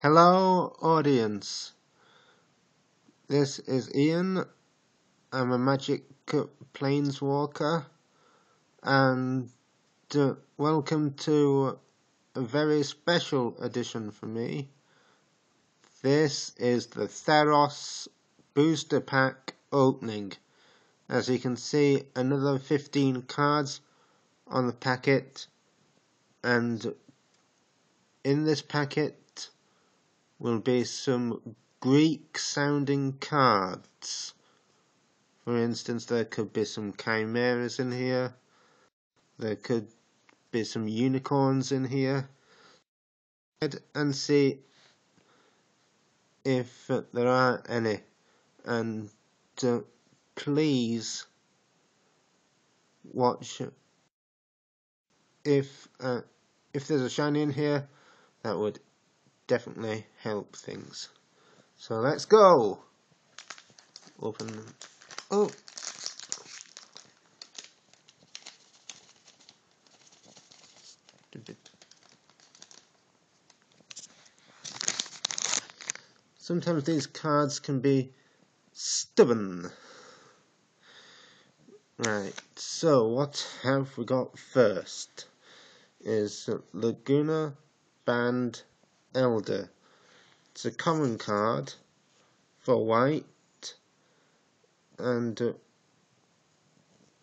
Hello audience, this is Ian. I'm a magic planeswalker and welcome to a very special edition for me. This is the Theros booster pack opening. As you can see, another 15 cards on the packet, and in this packet will be some Greek sounding cards. For instance, there could be some chimeras in here, there could be some unicorns in here, and see if there are any, and please watch. If there's a shiny in here, that would definitely help things. So let's go. Open. Oh. Sometimes these cards can be stubborn. Right, so what have we got first? Is Laguna Band Elder. It's a common card for white, and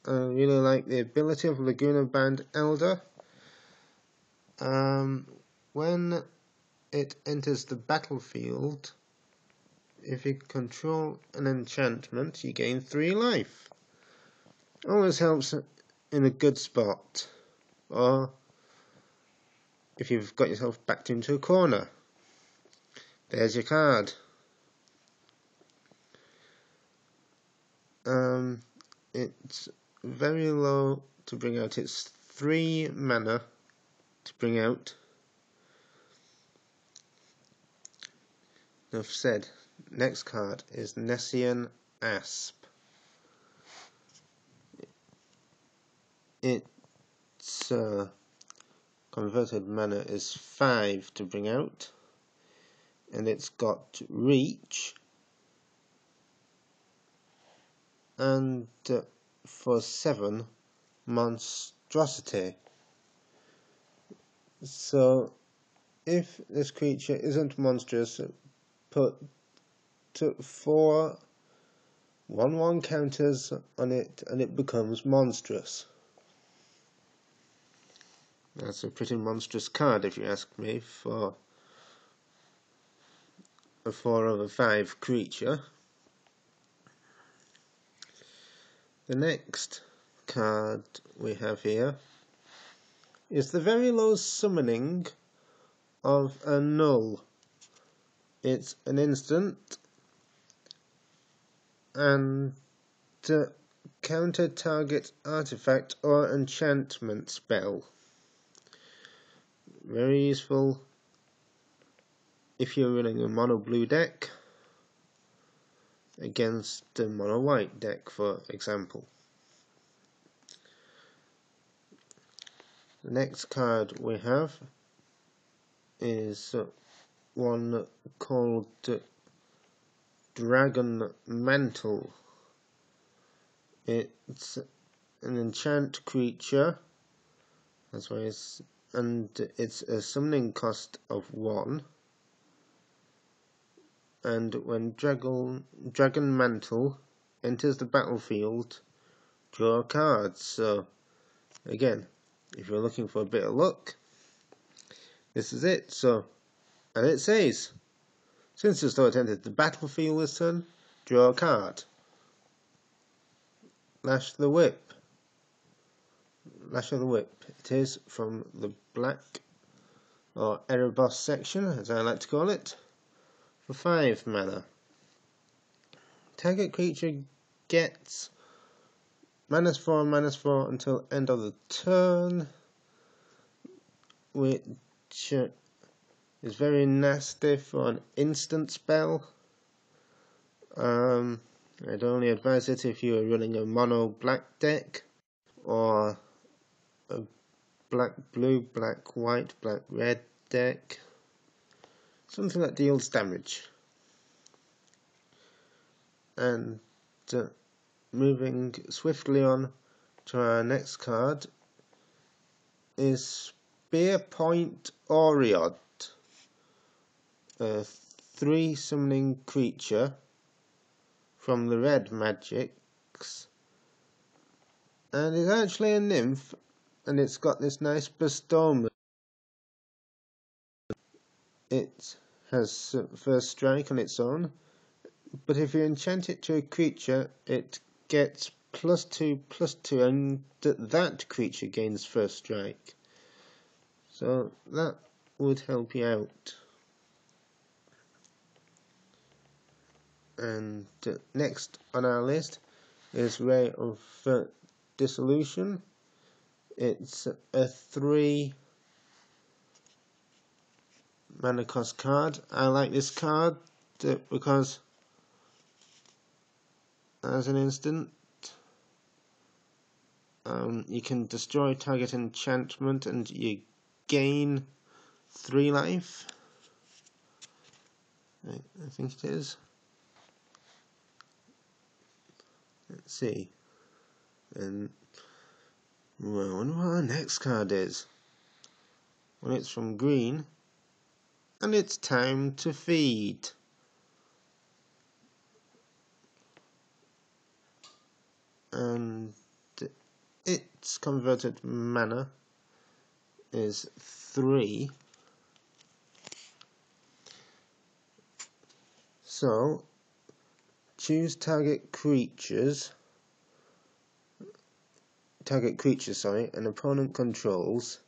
I really like the ability of Laguna Band Elder. When it enters the battlefield, if you control an enchantment, you gain 3 life. Always helps in a good spot, or if you've got yourself backed into a corner. There's your card. It's very low to bring out. It's 3 mana to bring out. Enough said. Next card is Nessian Asp. Its converted mana is 5 to bring out, and it's got reach, and for 7 monstrosity. So if this creature isn't monstrous, put 4 1/1 counters on it and it becomes monstrous. That's a pretty monstrous card, if you ask me, for a 4/5 creature. The next card we have here is the very low summoning of a null. It's an instant, and counter target artifact or enchantment spell. Very useful if you're running a mono blue deck against a mono white deck, for example. The next card we have is one called Dragon Mantle. It's an enchant creature, that's why and it's a summoning cost of 1. And when Dragon Mantle enters the battlefield, draw a card. So again, if you're looking for a bit of luck, this is it. So, and it says, since the start entered the battlefield this turn, draw a card. Lash the Whip. Lash of the Whip. It is from the black or Erebos section, as I like to call it, for 5 mana. Target creature gets -4/-4 until end of the turn, which is very nasty for an instant spell. I'd only advise it if you are running a mono black deck, or a black blue, black white, black red deck. something that deals damage. And moving swiftly on to our next card is Spearpoint Oriod, a 3 summoning creature from the red magics, and it's actually a nymph, and it's got this nice bestowment. It has first strike on its own, but if you enchant it to a creature, it gets +2/+2, and that creature gains first strike. So that would help you out. And next on our list is Ray of Dissolution. It's a 3 mana cost card. I like this card because as an instant you can destroy target enchantment and you gain 3 life. I think it is. Let's see. And well, I wonder what our next card is. Well, it's from green, and it's time to feed. And its converted mana is 3. So choose target creature, an opponent controls.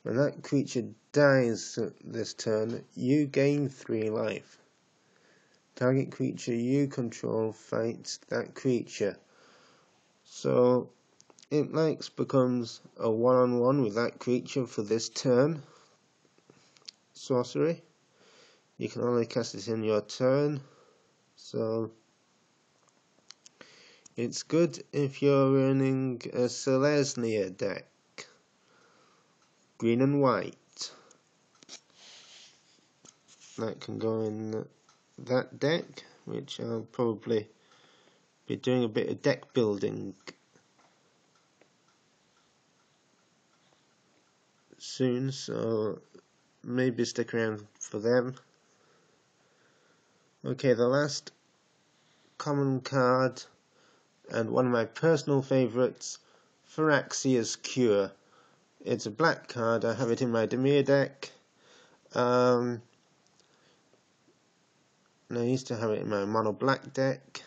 When that creature dies this turn, you gain 3 life. Target creature you control fights that creature. So it becomes a 1-on-1 with that creature for this turn. Sorcery. You can only cast it in your turn, so it's good if you're running a Selesnya deck, green and white. That can go in that deck, which I'll probably be doing a bit of deck building soon, so maybe stick around for them. Okay, the last common card, and one of my personal favourites, Phyrexia's Cure. It's a black card. I have it in my Dimir deck. And I used to have it in my mono black deck.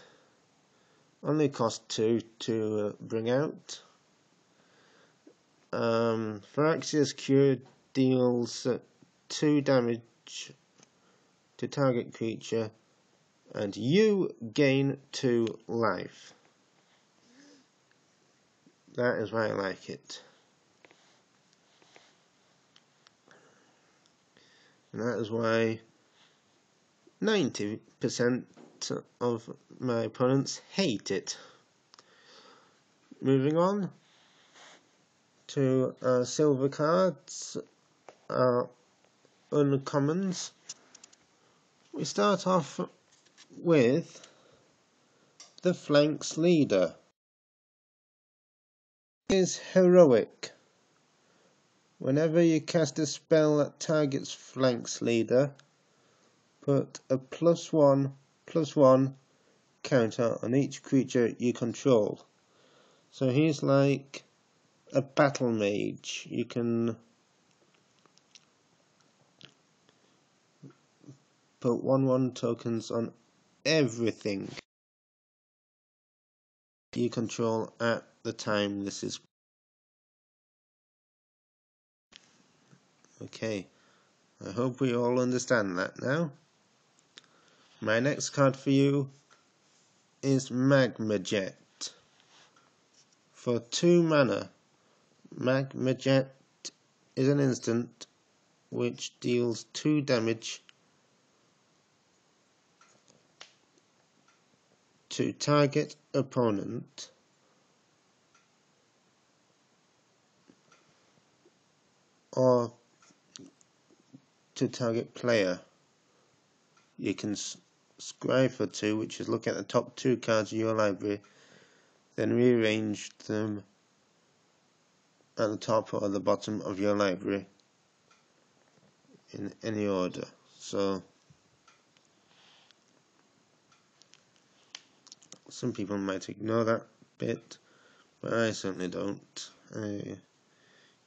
Only cost 2 to bring out. Phyrexia's Cure deals 2 damage to target creature, and you gain 2 life. That is why I like it. And that is why 90% of my opponents hate it. Moving on to silver cards, uncommons. We start off with the Flanks Leader. It is heroic. Whenever you cast a spell that targets Flanks Leader, put a +1/+1 counter on each creature you control. So he's like a battle mage. You can put 1/1 tokens on everything you control at the time this is. Okay, I hope we all understand that now. My next card for you is Magma Jet. For 2 mana, Magma Jet is an instant which deals 2 damage to target opponent or to target player. you can scribe for 2, which is look at the top 2 cards of your library, then rearrange them at the top or the bottom of your library in any order. So some people might ignore that bit, but I certainly don't. I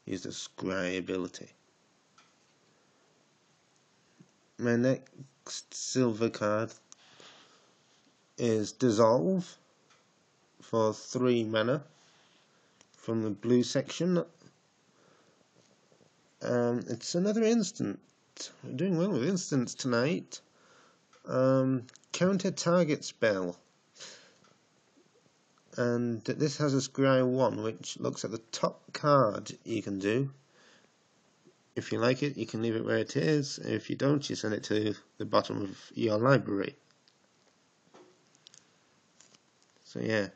use the scribe ability. My next silver card is Dissolve for 3 mana from the blue section. It's another instant. We're doing well with instants tonight. Counter target spell. And this has a scry 1, which looks at the top card you can do. If you like it, you can leave it where it is. If you don't, you send it to the bottom of your library. So yeah,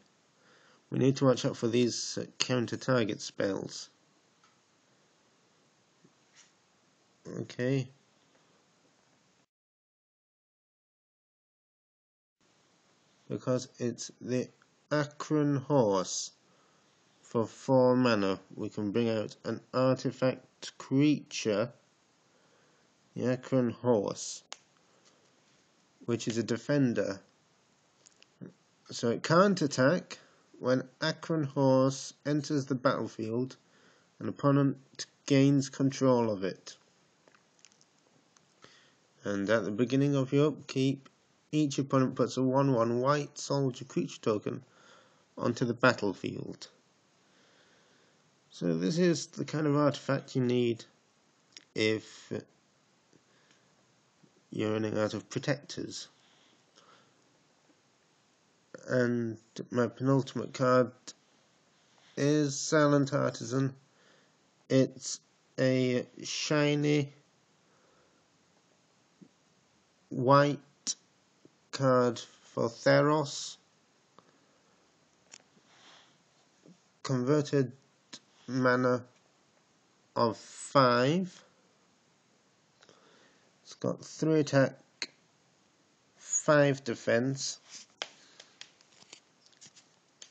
we need to watch out for these counter target spells. Okay. Because it's the Akron Horse. For 4 mana, we can bring out an artifact creature, the Akron Horse, which is a defender. So it can't attack when Akron Horse enters the battlefield. An opponent gains control of it. And at the beginning of your upkeep, each opponent puts a 1/1 white soldier creature token onto the battlefield. So this is the kind of artifact you need if you're running out of protectors. And my penultimate card is Silent Artisan. It's a shiny white card for Theros. Converted mana of 5. It's got 3 attack, 5 defense,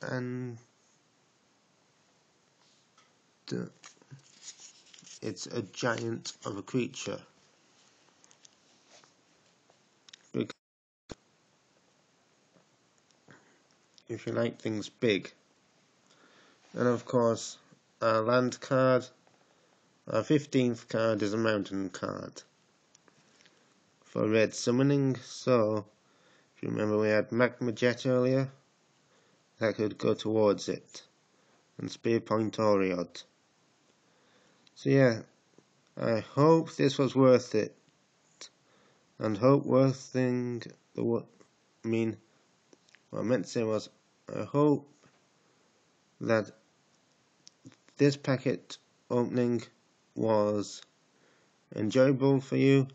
and it's a giant of a creature. If you like things big. And of course, our land card, our 15th card is a mountain card for red summoning. So if you remember, we had Magma Jet earlier, that could go towards it, and Spear Point Oriod. So yeah, I hope this was worth it, and hope worthing the what I meant to say was, I hope that this packet opening was enjoyable for you.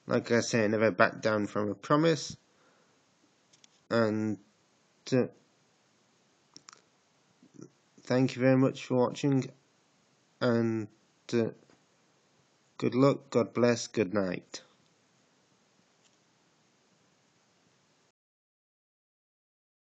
Like I say, I never back down from a promise, and thank you very much for watching, and good luck, God bless, good night.